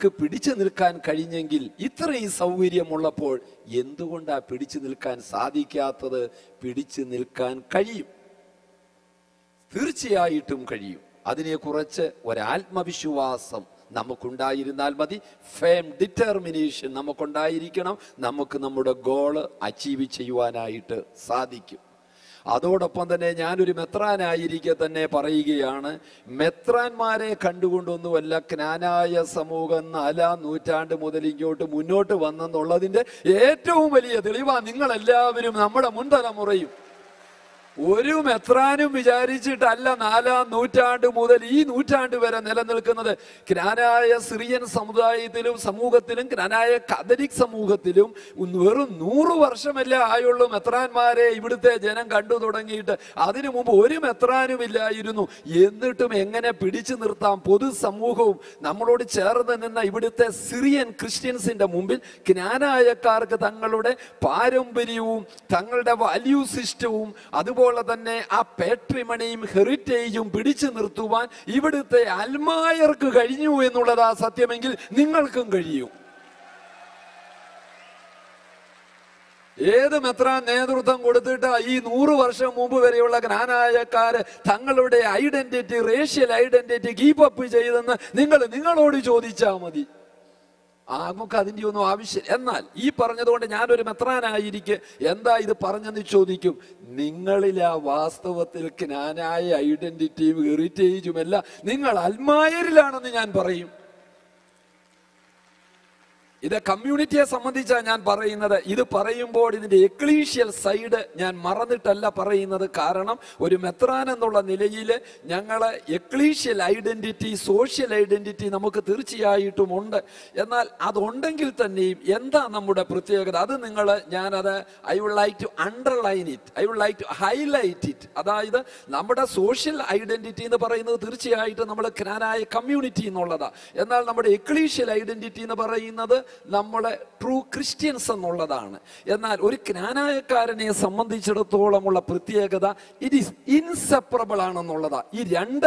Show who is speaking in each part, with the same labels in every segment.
Speaker 1: നിങ്ങൾക്ക് പിടിച്ചു നിൽക്കാൻ കഴിഞ്ഞെങ്കിൽ, ഇത്രയും സൗകര്യമുള്ളപ്പോൾ എന്തുകൊണ്ടാ പിടിച്ചു നിൽക്കാൻ സാധിക്കാത്തത്? പിടിച്ചു നിൽക്കാൻ കഴിയും, തീർച്ചയായിട്ടും കഴിയും. അതിനെക്കുറിച്ച് ഒരാത്മവിശ്വാസം നമുക്കുണ്ടായിരുന്നാൽ മതി. ഫേം ഡിറ്റർമിനേഷൻ നമുക്കുണ്ടായിരിക്കണം. നമുക്ക് നമ്മുടെ ഗോള് അച്ചീവ് ചെയ്യുവാനായിട്ട് സാധിക്കും. അതോടൊപ്പം തന്നെ ഞാനൊരു മെത്രാനായിരിക്കെ തന്നെ പറയുകയാണ്, മെത്രാന്മാരെ കണ്ടുകൊണ്ടൊന്നുമല്ല ജ്ഞാനായ സമൂഹം 4-ാം നൂറ്റാണ്ട് മുതൽ ഇങ്ങോട്ട് മുന്നോട്ട് വന്നെന്നുള്ളതിൻ്റെ ഏറ്റവും വലിയ തെളിവാണ് നിങ്ങളെല്ലാവരും, നമ്മുടെ മുൻതലമുറയും. ഒരു മെത്രാനും വിചാരിച്ചിട്ടല്ല 4-ാം നൂറ്റാണ്ട് മുതൽ ഈ നൂറ്റാണ്ട് വരെ നിലനിൽക്കുന്നത്. ജ്ഞാനായ സിറിയൻ സമുദായത്തിലും സമൂഹത്തിലും ജ്ഞാനായ കാതലിക് സമൂഹത്തിലും വെറും 100 വർഷമല്ലേ ആയുള്ളൂ മെത്രാന്മാരെ ഇവിടുത്തെ ജനം കണ്ടു തുടങ്ങിയിട്ട്. അതിനു മുമ്പ് ഒരു മെത്രാനും ഇല്ലായിരുന്നു. എന്നിട്ടും എങ്ങനെ പിടിച്ചു നിർത്താം? പൊതുസമൂഹവും നമ്മളോട് ചേർന്ന് നിന്ന ഇവിടുത്തെ സിറിയൻ ക്രിസ്ത്യൻസിന്റെ മുമ്പിൽ ജ്ഞാനായക്കാർക്ക് തങ്ങളുടെ പാരമ്പര്യവും തങ്ങളുടെ വാല്യൂ സിസ്റ്റവും അതുപോലെ തന്നെ ആ പേട്രിമണിയും ഹെറിറ്റേജും പിടിച്ചു നിർത്തുവാൻ ഇവിടുത്തെ അൽമായർക്ക് കഴിഞ്ഞു എന്നുള്ളതാ സത്യമെങ്കിൽ നിങ്ങൾക്കും കഴിയും. ഏത് മെത്രാൻ നേതൃത്വം കൊടുത്തിട്ട് ഈ 100 വർഷം മുമ്പ് വരെയുള്ള ജ്ഞാനായക്കാര് തങ്ങളുടെ ഐഡന്റിറ്റി, റേഷ്യൽ ഐഡന്റിറ്റി കീപ്പപ്പ് ചെയ്തെന്ന് നിങ്ങളോട് ചോദിച്ചാൽ മതി. നമുക്ക് അതിൻ്റെ ഒന്നും ആവശ്യം. എന്നാൽ ഈ പറഞ്ഞതുകൊണ്ട് ഞാനൊരു മെത്രാനായിരിക്കെ എന്താ ഇത് പറഞ്ഞെന്ന് ചോദിക്കും. നിങ്ങളിലാ വാസ്തവത്തിൽ ജ്ഞാനായ ഐഡന്റിറ്റിയും ഹെറിറ്റേജുമല്ല, നിങ്ങൾ അൽമായരിലാണെന്ന് ഞാൻ പറയും. ഇത് കമ്മ്യൂണിറ്റിയെ സംബന്ധിച്ചാണ് ഞാൻ പറയുന്നത്. ഇത് പറയുമ്പോൾ ഇതിൻ്റെ എക്ലീഷ്യൽ സൈഡ് ഞാൻ മറന്നിട്ടല്ല പറയുന്നത്. കാരണം ഒരു മെത്രാൻ എന്നുള്ള നിലയിൽ ഞങ്ങളെ എക്ലീഷ്യൽ ഐഡന്റിറ്റി, സോഷ്യൽ ഐഡന്റിറ്റി നമുക്ക് തീർച്ചയായിട്ടും ഉണ്ട്. എന്നാൽ അതുണ്ടെങ്കിൽ തന്നെയും എന്താ നമ്മുടെ പ്രത്യേകത? അത് ഞാനത് I would like to underline it, I would like to highlight it. അതായത് നമ്മുടെ സോഷ്യൽ ഐഡന്റിറ്റി എന്ന് പറയുന്നത് തീർച്ചയായിട്ടും നമ്മൾ ജ്ഞാനായ കമ്മ്യൂണിറ്റി എന്നുള്ളതാണ്. എന്നാൽ നമ്മുടെ എക്ലീഷ്യൽ ഐഡന്റിറ്റി എന്ന് പറയുന്നത് നമ്മളെ ട്രൂ ക്രിസ്ത്യൻസ് എന്നുള്ളതാണ്. എന്നാൽ ഒരു ജ്ഞാനായക്കാരനെ സംബന്ധിച്ചിടത്തോളമുള്ള പ്രത്യേകത ഇറ്റ് ഈസ് ഇൻസെപ്പറബിൾ ആണെന്നുള്ളതാണ്. ഈ രണ്ട്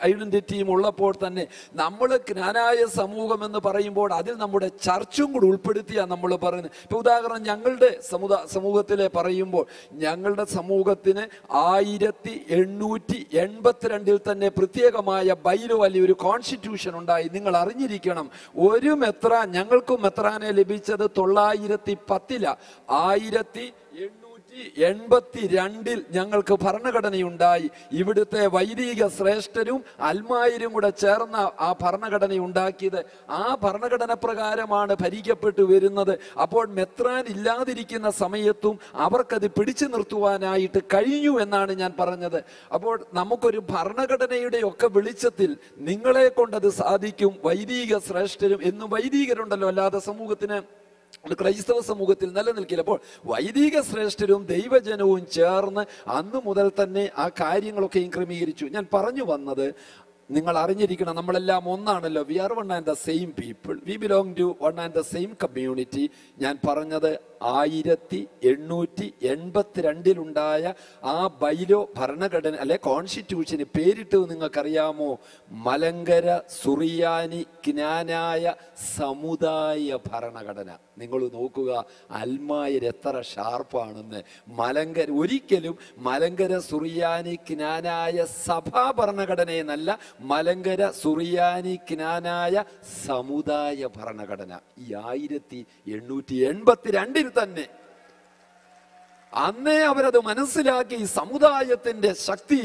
Speaker 1: ഐഡന്റിറ്റിയും ഉള്ളപ്പോൾ തന്നെ നമ്മൾ ജ്ഞാനായ സമൂഹം എന്ന് പറയുമ്പോൾ അതിൽ നമ്മുടെ ചർച്ചും കൂടി ഉൾപ്പെടുത്തിയാണ് നമ്മൾ പറയുന്നത്. ഇപ്പൊ ഉദാഹരണം ഞങ്ങളുടെ സമൂഹത്തിലെ പറയുമ്പോൾ ഞങ്ങളുടെ സമൂഹത്തിന് 1882 തന്നെ പ്രത്യേകമായ ബൈലോ അല്ലെങ്കിൽ ഒരു കോൺസ്റ്റിറ്റ്യൂഷൻ ഉണ്ടായി. നിങ്ങൾ അറിഞ്ഞിരിക്കണം, ഒരു മെത്രാൻ ഞങ്ങൾക്കും മെത്രാനെ ലഭിച്ചത് 910. 1882 ഞങ്ങൾക്ക് ഭരണഘടനയുണ്ടായി. ഇവിടുത്തെ വൈദിക ശ്രേഷ്ഠരും അൽമായരും കൂടെ ചേർന്ന ആ ഭരണഘടന ഉണ്ടാക്കിയത്. ആ ഭരണഘടന പ്രകാരമാണ് ഭരിക്കപ്പെട്ടു വരുന്നത്. അപ്പോൾ മെത്രാൻ ഇല്ലാതിരിക്കുന്ന സമയത്തും അവർക്കത് പിടിച്ചു നിർത്തുവാനായിട്ട് കഴിഞ്ഞു എന്നാണ് ഞാൻ പറഞ്ഞത്. അപ്പോൾ നമുക്കൊരു ഭരണഘടനയുടെ ഒക്കെ വെളിച്ചത്തിൽ നിങ്ങളെ കൊണ്ടത് സാധിക്കും. വൈദിക ശ്രേഷ്ഠരും എന്നും വൈദികരുണ്ടല്ലോ, അല്ലാതെ സമൂഹത്തിന് ക്രൈസ്തവ സമൂഹത്തിൽ നിലനിൽക്കില്ല. അപ്പോൾ വൈദിക ശ്രേഷ്ഠരും ദൈവജനവും ചേർന്ന് അന്ന് മുതൽ തന്നെ ആ കാര്യങ്ങളൊക്കെയും ക്രമീകരിച്ചു. ഞാൻ പറഞ്ഞു വന്നത്, നിങ്ങൾ അറിഞ്ഞിരിക്കണം, നമ്മളെല്ലാം ഒന്നാണല്ലോ. We are one and the same people, we belong to one and the same community. ഞാൻ പറഞ്ഞത് 1882 ആ ബൈലോ ഭരണഘടന അല്ലെ കോൺസ്റ്റിറ്റ്യൂഷന് പേരിട്ട് നിങ്ങൾക്കറിയാമോ? മലങ്കര സുറിയാനി ജ്ഞാനായ സമുദായ ഭരണഘടന. നിങ്ങൾ നോക്കുക അൽമായർ എത്ര ഷാർപ്പാണെന്ന്. ഒരിക്കലും മലങ്കര സുറിയാനി ജ്ഞാനായ സഭാ ഭരണഘടനയെന്നല്ല, മലങ്കര സുറിയാനി ജ്ഞാനായ സമുദായ ഭരണഘടന. ഈ 1882 തന്നെ അന്നേ അവരത് മനസ്സിലാക്കി. സമുദായത്തിന്റെ ശക്തി,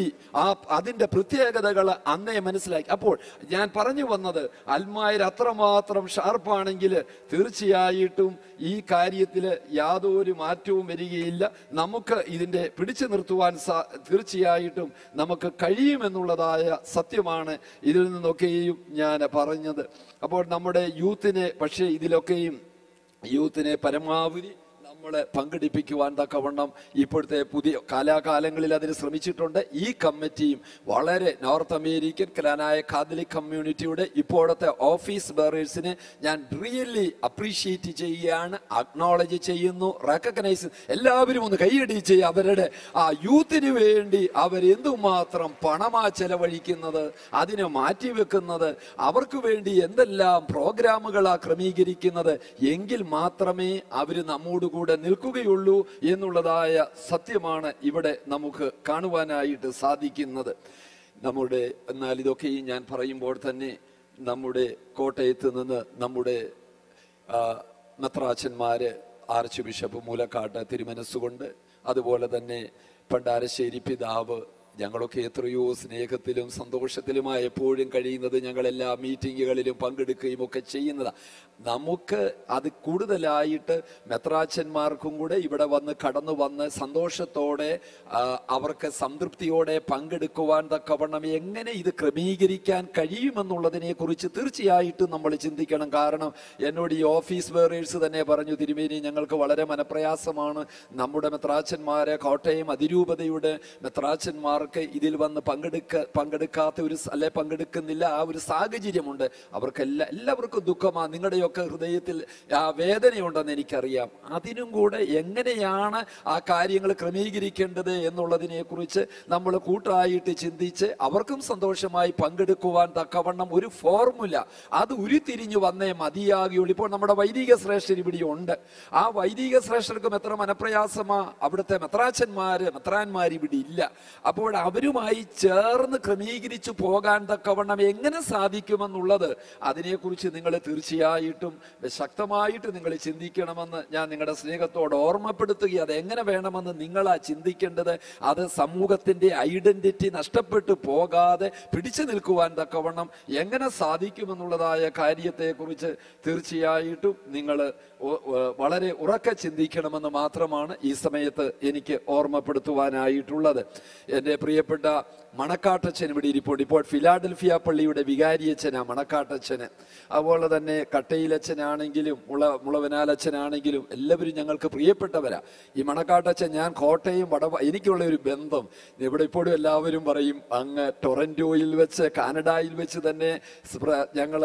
Speaker 1: അതിന്റെ പ്രത്യേകതകൾ അന്നേ മനസ്സിലാക്കി. അപ്പോൾ ഞാൻ പറഞ്ഞു വന്നത്, അൽമായർ അത്രമാത്രം ഷാർപ്പാണെങ്കിൽ തീർച്ചയായിട്ടും ഈ കാര്യത്തിൽ യാതൊരു മാറ്റവും വരികയില്ല. നമുക്ക് ഇതിന്റെ പിടിച്ചു നിർത്തുവാൻ തീർച്ചയായിട്ടും നമുക്ക് കഴിയുമെന്നുള്ളതായ സത്യമാണ് ഇതിൽ നിന്നൊക്കെയും ഞാൻ പറഞ്ഞത്. അപ്പോൾ നമ്മുടെ യൂത്തിനെ, പക്ഷേ ഇതിലൊക്കെയും യൂത്തിനെ പരമാവധി നമ്മൾ നമ്മളെ പങ്കെടുപ്പിക്കുവാൻ തക്കവണ്ണം ഇപ്പോഴത്തെ പുതിയ കാലാകാലങ്ങളിൽ അതിന് ശ്രമിച്ചിട്ടുണ്ട്. ഈ കമ്മിറ്റിയും വളരെ നോർത്ത് അമേരിക്കൻ കലാനായ കാത്തലിക് കമ്മ്യൂണിറ്റിയുടെ ഇപ്പോഴത്തെ ഓഫീസ് ബെയറേഴ്സിനെ ഞാൻ റിയലി അപ്രീഷിയേറ്റ് ചെയ്യുകയാണ്, അക്നോളജ് ചെയ്യുന്നു, റെക്കഗ്നൈസ്. എല്ലാവരും ഒന്ന് കൈയടിച്ച് അവരുടെ ആ യൂത്തിന് വേണ്ടി അവരെന്തുമാത്രം പണമാ ചെലവഴിക്കുന്നത്, അതിനെ മാറ്റിവെക്കുന്നത്, അവർക്ക് വേണ്ടി എന്തെല്ലാം പ്രോഗ്രാമുകളാ ക്രമീകരിക്കുന്നത്, എങ്കിൽ മാത്രമേ അവർ നമ്മോടുകൂടെ നിൽക്കുകയുള്ളൂ എന്നുള്ളതായ സത്യമാണ് ഇവിടെ നമുക്ക് കാണുവാനായിട്ട് സാധിക്കുന്നത്. എന്നാൽ ഇതൊക്കെയും ഞാൻ പറയുമ്പോൾ തന്നെ നമ്മുടെ കോട്ടയത്ത് നിന്ന് നമ്മുടെ മെത്രാച്ചന്മാര്, ആർച്ച് ബിഷപ്പ് മൂലക്കാട്ട് തിരുമനസ്സുകൊണ്ട്, അതുപോലെ തന്നെ പണ്ടാരശ്ശേരി പിതാവ്, ഞങ്ങളൊക്കെ എത്രയോ സ്നേഹത്തിലും സന്തോഷത്തിലുമായി എപ്പോഴും കഴിയുന്നത്, ഞങ്ങളെല്ലാ മീറ്റിങ്ങുകളിലും പങ്കെടുക്കുകയും ഒക്കെ ചെയ്യുന്നതാണ്. നമുക്ക് അത് കൂടുതലായിട്ട് മെത്രാച്ചന്മാർക്കും കൂടെ ഇവിടെ കടന്നു വന്ന് സന്തോഷത്തോടെ അവർക്ക് സംതൃപ്തിയോടെ പങ്കെടുക്കുവാൻ തക്കവണ്ണം എങ്ങനെ ഇത് ക്രമീകരിക്കാൻ കഴിയുമെന്നുള്ളതിനെ കുറിച്ച് തീർച്ചയായിട്ടും നമ്മൾ ചിന്തിക്കണം. കാരണം എന്നോട് ഈ ഓഫീസ് ബെയറേഴ്സ് തന്നെ പറഞ്ഞു, തിരുമേനി ഞങ്ങൾക്ക് വളരെ മനപ്രയാസമാണ്, നമ്മുടെ മെത്രാച്ചന്മാരെ കോട്ടയം അതിരൂപതയുടെ മെത്രാച്ചന്മാർ ഇതിൽ വന്ന് പങ്കെടുക്കാത്ത പങ്കെടുക്കുന്നില്ല, ആ ഒരു സാഹചര്യമുണ്ട്. എല്ലാവർക്കും ദുഃഖമാണ്, നിങ്ങളുടെയൊക്കെ ഹൃദയത്തിൽ ആ വേദനയുണ്ടെന്ന് എനിക്കറിയാം. അതിനും കൂടെ എങ്ങനെയാണ് ആ കാര്യങ്ങൾ ക്രമീകരിക്കേണ്ടത് എന്നുള്ളതിനെ കുറിച്ച് നമ്മൾ കൂട്ടായിട്ട് ചിന്തിച്ച് അവർക്കും സന്തോഷമായി പങ്കെടുക്കുവാൻ തക്കവണ്ണം ഒരു ഫോർമുല അത് ഉരുത്തിരിഞ്ഞു വന്നേ മതിയാകുള്ളൂ. ഇപ്പോൾ നമ്മുടെ വൈദിക ശ്രേഷ്ഠർ ഇവിടെ ഉണ്ട്. ആ വൈദിക ശ്രേഷ്ഠർക്കും എത്ര മനപ്രയാസമാ, അവിടുത്തെ മെത്രാന്മാർ ഇവിടെ ഇല്ല. അപ്പോൾ അവരുമായി ചേർന്ന് ക്രമീകരിച്ചു പോകാൻ തക്കവണ്ണം എങ്ങനെ സാധിക്കുമെന്നുള്ളത് അതിനെക്കുറിച്ച് നിങ്ങൾ തീർച്ചയായിട്ടും ശക്തമായിട്ട് നിങ്ങൾ ചിന്തിക്കണമെന്ന് ഞാൻ നിങ്ങളുടെ സ്നേഹത്തോട് ഓർമ്മപ്പെടുത്തുകയും അത് എങ്ങനെ വേണമെന്ന് നിങ്ങളാ ചിന്തിക്കേണ്ടത്. അത് സമൂഹത്തിന്റെ ഐഡന്റിറ്റി നഷ്ടപ്പെട്ടു പോകാതെ പിടിച്ചു നിൽക്കുവാൻ തക്കവണ്ണം എങ്ങനെ സാധിക്കുമെന്നുള്ളതായ കാര്യത്തെക്കുറിച്ച് തീർച്ചയായിട്ടും നിങ്ങൾ വളരെ ഉറക്കെ ചിന്തിക്കണമെന്ന് മാത്രമാണ് ഈ സമയത്ത് എനിക്ക് ഓർമ്മപ്പെടുത്തുവാനായിട്ടുള്ളത്. എൻ്റെ പ്രിയപ്പെട്ട മണക്കാട്ടച്ഛൻ ഇവിടെ ഇരിപ്പുണ്ട്. ഇപ്പോൾ ഫിലാഡൽഫിയ പള്ളിയുടെ വികാരിയച്ഛനാ മണക്കാട്ടച്ഛന്. അതുപോലെ തന്നെ കട്ടയിലച്ഛനാണെങ്കിലും മുളവനാലച്ഛനാണെങ്കിലും എല്ലാവരും ഞങ്ങൾക്ക് പ്രിയപ്പെട്ടവരാ. ഈ മണക്കാട്ടച്ഛൻ, ഞാൻ കോട്ടയം എനിക്കുള്ള ഒരു ബന്ധം ഇവിടെ ഇപ്പോഴും എല്ലാവരും പറയും, അങ്ങ് ടൊറന്റോയിൽ വെച്ച് കാനഡയിൽ വെച്ച് തന്നെ ഞങ്ങൾ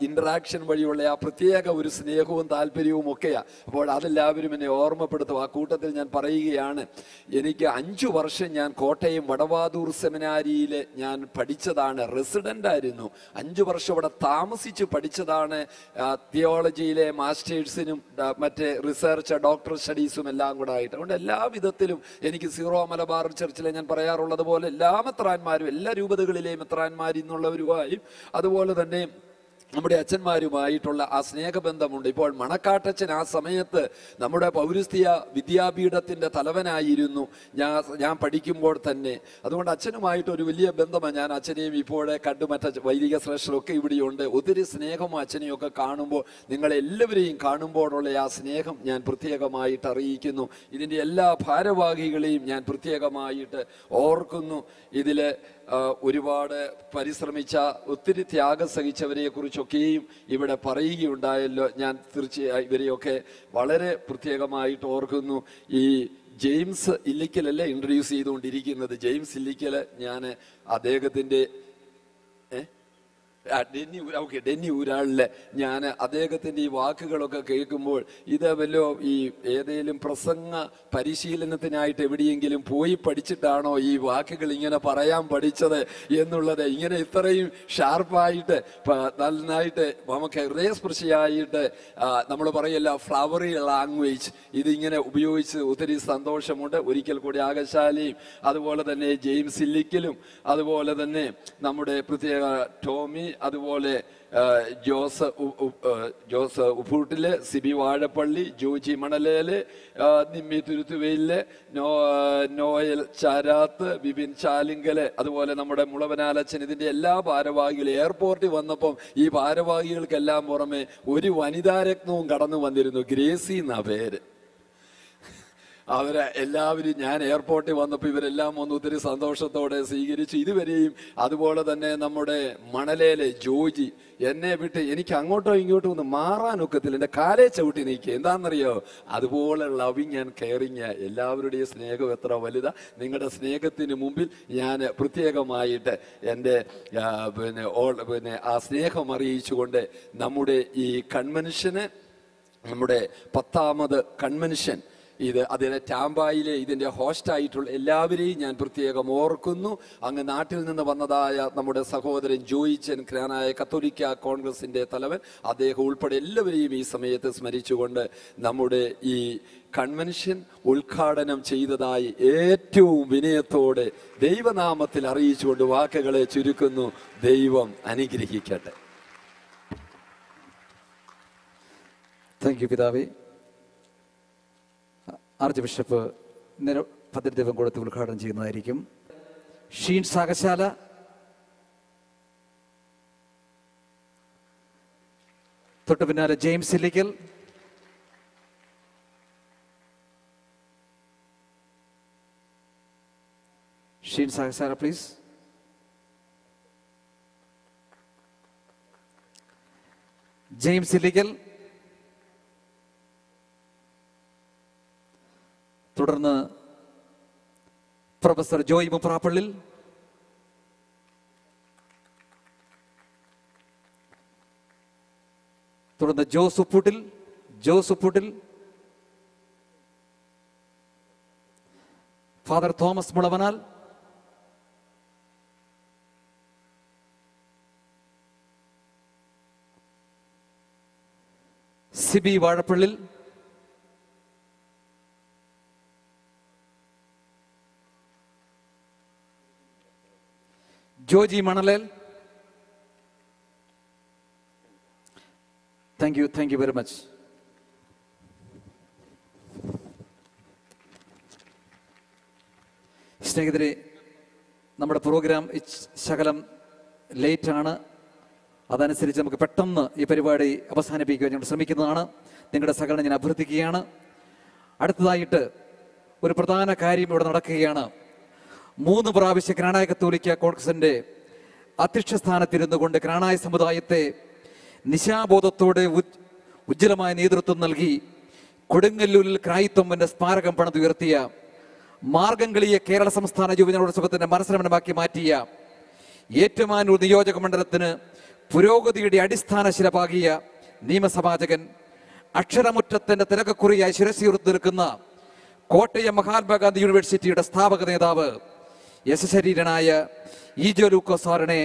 Speaker 1: ഇന്ററാക്ഷൻ വഴിയുള്ള ആ പ്രത്യേക ഒരു സ്നേഹവും താല്പര്യവും ഒക്കെയാ. അപ്പോൾ അതെല്ലാവരും എന്നെ ഓർമ്മപ്പെടുത്തും. ആ കൂട്ടത്തിൽ ഞാൻ പറയുകയാണ്, എനിക്ക് 5 വർഷം ഞാൻ കോട്ടയം വടവാതൂർ സെമിനാരിയിൽ ഞാൻ പഠിച്ചതാണ്, റെസിഡന്റ് ആയിരുന്നു. 5 വർഷം അവിടെ താമസിച്ച് പഠിച്ചതാണ്. തിയോളജിയിലെ മാസ്റ്റേഴ്സിനും മറ്റേ റിസർച്ച് ഡോക്ടർ സ്റ്റഡീസും എല്ലാം കൂടെ ആയിട്ട്. അതുകൊണ്ട് എല്ലാ വിധത്തിലും എനിക്ക് സീറോ മലബാർ ചർച്ചിലെ ഞാൻ പറയാറുള്ളത് പോലെ എല്ലാ മെത്രാന്മാരും, എല്ലാ രൂപതകളിലെയും മെത്രാന്മാരിൽ നിന്നുള്ളവരുമായും അതുപോലെ തന്നെ നമ്മുടെ അച്ഛന്മാരുമായിട്ടുള്ള ആ സ്നേഹബന്ധമുണ്ട്. ഇപ്പോൾ മണക്കാട്ടച്ഛൻ ആ സമയത്ത് നമ്മുടെ പൗരസ്ത്യ വിദ്യാപീഠത്തിന്റെ തലവനായിരുന്നു ഞാൻ പഠിക്കുമ്പോൾ തന്നെ. അതുകൊണ്ട് അച്ഛനുമായിട്ട് ഒരു വലിയ ബന്ധമാണ്. ഞാൻ അച്ഛനെയും ഇപ്പോഴേ കണ്ടു, മറ്റ വൈദിക ശ്രേഷ്ഠരൊക്കെ ഇവിടെയുണ്ട്. ഒത്തിരി സ്നേഹം അച്ഛനെയൊക്കെ കാണുമ്പോൾ, നിങ്ങളെല്ലാവരെയും കാണുമ്പോഴുള്ള ആ സ്നേഹം ഞാൻ പ്രത്യേകമായിട്ട് അറിയിക്കുന്നു. ഇതിൻ്റെ എല്ലാ ഭാരവാഹികളെയും ഞാൻ പ്രത്യേകമായിട്ട് ഓർക്കുന്നു. ഇതിൽ ഒരുപാട് പരിശ്രമിച്ച, ഒത്തിരി ത്യാഗം സഹിച്ചവരെ കുറിച്ചൊക്കെയും ഇവിടെ പറയുകയുണ്ടായല്ലോ. ഞാൻ തീർച്ചയായും ഇവരെയൊക്കെ വളരെ പ്രത്യേകമായിട്ട് ഓർക്കുന്നു. ഈ ജെയിംസ് ഇല്ലിക്കലല്ലേ ഇൻട്രൊഡ്യൂസ് ചെയ്തുകൊണ്ടിരിക്കുന്നത്. ജെയിംസ് ഇല്ലിക്കൽ, ഞാൻ അദ്ദേഹത്തിൻ്റെ ഡെന്നി ഊരാളിലെ ഞാൻ അദ്ദേഹത്തിൻ്റെ ഈ വാക്കുകളൊക്കെ കേൾക്കുമ്പോൾ ഇത് വല്ലോ ഈ ഏതെങ്കിലും പ്രസംഗ പരിശീലനത്തിനായിട്ട് എവിടെയെങ്കിലും പോയി പഠിച്ചിട്ടാണോ ഈ വാക്കുകൾ ഇങ്ങനെ പറയാൻ പഠിച്ചത് എന്നുള്ളത്, ഇങ്ങനെ ഇത്രയും ഷാർപ്പായിട്ട് നന്നായിട്ട് നമുക്ക് ഹൃദയസ്പർശിയായിട്ട് നമ്മൾ പറയല്ല ഫ്ലവറി ലാംഗ്വേജ് ഇതിങ്ങനെ ഉപയോഗിച്ച് ഒത്തിരി സന്തോഷമുണ്ട്. ഒരിക്കൽ കൂടി ആകശാലിയും അതുപോലെ തന്നെ ജെയിംസ് ഇല്ലിക്കലും അതുപോലെ തന്നെ നമ്മുടെ പ്രത്യേക ടോമി, അതുപോലെ ജോസ് ഉപ്പൂട്ടില്, സിബി വാഴപ്പള്ളി, ജോജി മണലേല്, നിമ്മി തുരുത്തുവയില്, നോയൽ ചാരാത്ത്, ബിബിൻ ചാലിങ്കല്, അതുപോലെ നമ്മുടെ മുളവനാലച്ഛൻ, ഇതിന്റെ എല്ലാ ഭാരവാഹികളും എയർപോർട്ടിൽ വന്നപ്പം ഈ ഭാരവാഹികൾക്കെല്ലാം പുറമെ ഒരു വനിതാരത്നവും കടന്നു വന്നിരുന്നു. ഗ്രേസി എന്നാ പേര്. അവരെ എല്ലാവരും ഞാൻ എയർപോർട്ടിൽ വന്നപ്പോൾ ഇവരെല്ലാം ഒന്ന് ഒത്തിരി സന്തോഷത്തോടെ സ്വീകരിച്ചു. ഇതുവരെയും അതുപോലെ തന്നെ നമ്മുടെ മണലേലെ ജോജി എന്നെ വിട്ട് എനിക്ക് അങ്ങോട്ടോ ഇങ്ങോട്ടോ ഒന്ന് മാറാനൊക്കത്തില്ല, എൻ്റെ കാലേ ചവിട്ടി നീക്കുക. എന്താണെന്നറിയോ, അതുപോലെ ലവിങ് ആൻഡ് കെയറിങ്. എല്ലാവരുടെയും സ്നേഹം എത്ര വലുതാ. നിങ്ങളുടെ സ്നേഹത്തിന് മുമ്പിൽ ഞാൻ പ്രത്യേകമായിട്ട് എൻ്റെ പിന്നെ ആ സ്നേഹം അറിയിച്ചുകൊണ്ട് നമ്മുടെ ഈ കൺവെൻഷന്, നമ്മുടെ 10ാമത് കൺവെൻഷൻ അതിനെ ടാമ്പായിലെ ഇതിൻ്റെ ഹോസ്റ്റായിട്ടുള്ള എല്ലാവരെയും ഞാൻ പ്രത്യേകം ഓർക്കുന്നു. അങ്ങ് നാട്ടിൽ നിന്ന് വന്നതായ നമ്മുടെ സഹോദരൻ ജോയിച്ചൻ, ക്നാനായ കത്തോലിക്ക കോൺഗ്രസിൻ്റെ തലവൻ, അദ്ദേഹം ഉൾപ്പെടെ എല്ലാവരെയും ഈ സമയത്ത് സ്മരിച്ചുകൊണ്ട് നമ്മുടെ ഈ കൺവെൻഷൻ ഉദ്ഘാടനം ചെയ്തതായി ഏറ്റവും വിനയത്തോടെ ദൈവനാമത്തിൽ അറിയിച്ചുകൊണ്ട് വാക്കുകളെ ചുരുക്കുന്നു. ദൈവം അനുഗ്രഹിക്കട്ടെ.
Speaker 2: താങ്ക് യു പിതാവേ. ആർച്ച് ബിഷപ്പ് ഭദ്രദീപം കൊടുത്ത് ഉദ്ഘാടനം ചെയ്യുന്നതായിരിക്കും. ഷീൻ സാഗശാല, തൊട്ടു പിന്നാലെ ജെയിംസ് ഇല്ലിക്കൽ, ഷീൻ സാഗശാല പ്ലീസ്. ജെയിംസ് ഇല്ലിക്കൽ, തുടർന്ന് പ്രൊഫസർ ജോയ് മുപ്രാപ്പള്ളിൽ, തുടർന്ന് Jose Upputtil, father Thomas Mulavanal, Sibi Vazhappallil, Joji Manalel. Thank you very much. സ്നേഹിതരെ, നമ്മുടെ പ്രോഗ്രാം ശകലം ലേറ്റാണ്. അതനുസരിച്ച് നമുക്ക് പെട്ടെന്ന് ഈ പരിപാടി അവസാനിപ്പിക്കുവാൻ ഞങ്ങൾ ശ്രമിക്കുന്നതാണ്. നിങ്ങളുടെ സഹകരണം ഞാൻ അഭ്യർത്ഥിക്കുകയാണ്. അടുത്തതായിട്ട് ഒരു പ്രധാന കാര്യം ഇവിടെ നടക്കുകയാണ്. 3 പ്രാവശ്യം ക്നാനായ കത്തോലിക്ക കോൺഗ്രസിന്റെ അധ്യക്ഷ സ്ഥാനത്തിരുന്നു കൊണ്ട് ക്നാനായ സമുദായത്തെ നിശാബോധത്തോടെ ഉജ്ജ്വലമായ നേതൃത്വം നൽകി കൊടുങ്ങല്ലൂരിൽ ക്രൈസ്തവന്റെ സ്മാരകം പണിതുയർത്തിയ, മാർഗംകളിയെ കേരള സംസ്ഥാന യുവജനോത്സവത്തിന്റെ മനസ്സരമനമാക്കി മാറ്റിയ, ഏറ്റുമാനൂർ നിയോജക മണ്ഡലത്തിന് പുരോഗതിയുടെ അടിസ്ഥാന ശിലപാകിയ നിയമസഭാചകൻ, അക്ഷരമുറ്റത്തിന്റെ തിലകക്കുറിയായി ശിരസ്സുയർത്തി നിൽക്കുന്ന കോട്ടയം മഹാത്മാഗാന്ധി യൂണിവേഴ്സിറ്റിയുടെ സ്ഥാപക നേതാവ് യശശരീരനായ ഈജോ ലൂക്കോസ് സാറിനെ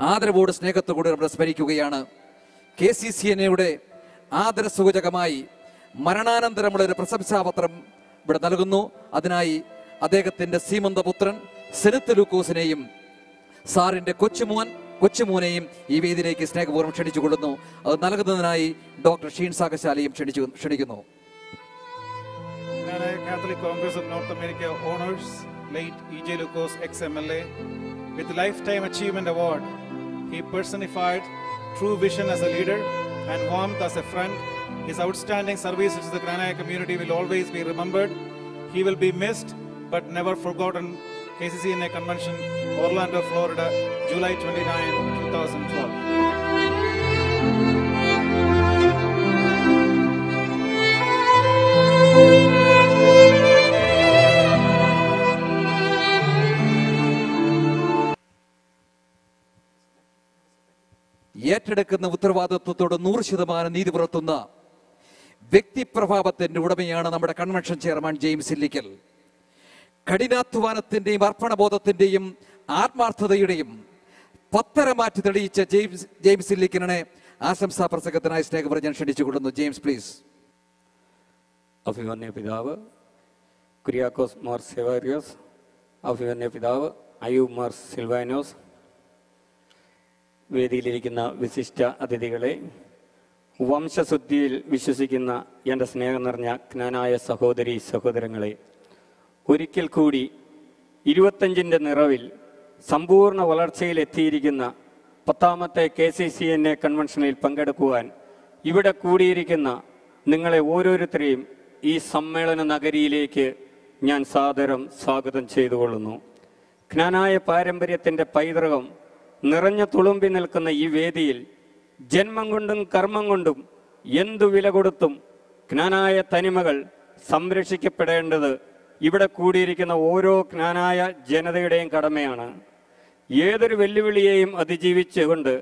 Speaker 2: ആദരവോട് സ്നേഹത്തോടെ നമ്മൾ സ്മരിക്കുകയാണ്. KCCNയുടെ ആദരസൂചകമായി മരണാനന്തരമുള്ള ഒരു പ്രശംസാപത്രം ഇവിടെ നൽകുന്നു. അതിനായി അദ്ദേഹത്തിന്റെ സീമന്തപുത്രൻ സെനത്ത് ലൂക്കോസിനെയും സാറിന്റെ കൊച്ചുമോനെയും ഈ വേദിയിലേക്ക് സ്നേഹപൂർവ്വം ക്ഷണിച്ചുകൊള്ളുന്നു. അത് നൽകുന്നതിനായി ഡോക്ടർ ഷീൻ സാഗശാലയും ക്ഷണിക്കുന്നു.
Speaker 3: Catholic Congress of North America honors late E.J. Lucas, ex-MLA, with the Lifetime Achievement Award. He personified true vision as a leader and warmth as a friend. His outstanding services to the Granada community will always be remembered. He will be missed but never forgotten. KCCNA Convention, Orlando, Florida, July 29, 2012.
Speaker 2: ഏറ്റെടുക്കുന്ന ഉത്തരവാദിത്വത്തോട് 100% നീതി പുലർത്തുന്ന വ്യക്തിപ്രഭാവത്തിന്റെ ഉടമയാണ് നമ്മുടെ convention chairman James Illikkal. കഠിനാധ്വാനത്തിന്റെയും അർപ്പണബോധത്തിന്റെയും ആത്മാർത്ഥതയുടെയും പത്തരമാറ്റി തെളിയിച്ച James ഇല്ലിക്കലിനെ ആശംസാ പ്രസംഗത്തിനായി സ്നേഹപൂർവ്വം ഞാൻ ക്ഷണിച്ചുകൊള്ളുന്നു. James please.
Speaker 4: അഭിമന്യ പിതാവ് കുര്യാക്കോസ് മാർ സെവാരിയോസ്, അഭിമന്യ പിതാവ് അയൂബ് മാർ സിൽവാനോസ്, വേദിയിലിരിക്കുന്ന വിശിഷ്ട അതിഥികളെ, വംശശുദ്ധിയിൽ വിശ്വസിക്കുന്ന എൻ്റെ സ്നേഹം നിറഞ്ഞ ജ്ഞാനായ സഹോദരി സഹോദരങ്ങളെ, ഒരിക്കൽ കൂടി 25ൻ്റെ നിറവിൽ സമ്പൂർണ്ണ വളർച്ചയിലെത്തിയിരിക്കുന്ന 10ാമത്തെ KCCNA കൺവെൻഷനിൽ പങ്കെടുക്കുവാൻ ഇവിടെ കൂടിയിരിക്കുന്ന നിങ്ങളെ ഓരോരുത്തരെയും ഈ സമ്മേളന നഗരിയിലേക്ക് ഞാൻ സാദരം സ്വാഗതം ചെയ്തുകൊള്ളുന്നു. ജ്ഞാനായ പാരമ്പര്യത്തിൻ്റെ പൈതൃകം നിറഞ്ഞു തുളുമ്പി നിൽക്കുന്ന ഈ വേദിയിൽ ജന്മം കൊണ്ടും കർമ്മം കൊണ്ടും എന്തു വില കൊടുത്തും ജ്ഞാനായ തനിമകൾ സംരക്ഷിക്കപ്പെടേണ്ടത് ഇവിടെ കൂടിയിരിക്കുന്ന ഓരോ ജ്ഞാനായ ജനതയുടെയും കടമയാണ്. ഏതൊരു വെല്ലുവിളിയെയും അതിജീവിച്ചുകൊണ്ട്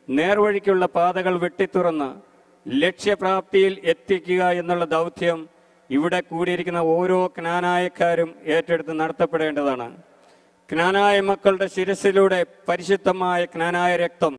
Speaker 4: നേർവഴിക്കുള്ള പാതകൾ വെട്ടിത്തുറന്ന് ലക്ഷ്യപ്രാപ്തിയിൽ എത്തിക്കുക എന്നുള്ള ദൗത്യം ഇവിടെ കൂടിയിരിക്കുന്ന ഓരോ ജ്ഞാനായക്കാരും ഏറ്റെടുത്ത് നടത്തപ്പെടേണ്ടതാണ്. ജ്ഞാനായ മക്കളുടെ ശിരസിലൂടെ പരിശുദ്ധമായ ജ്ഞാനായ രക്തം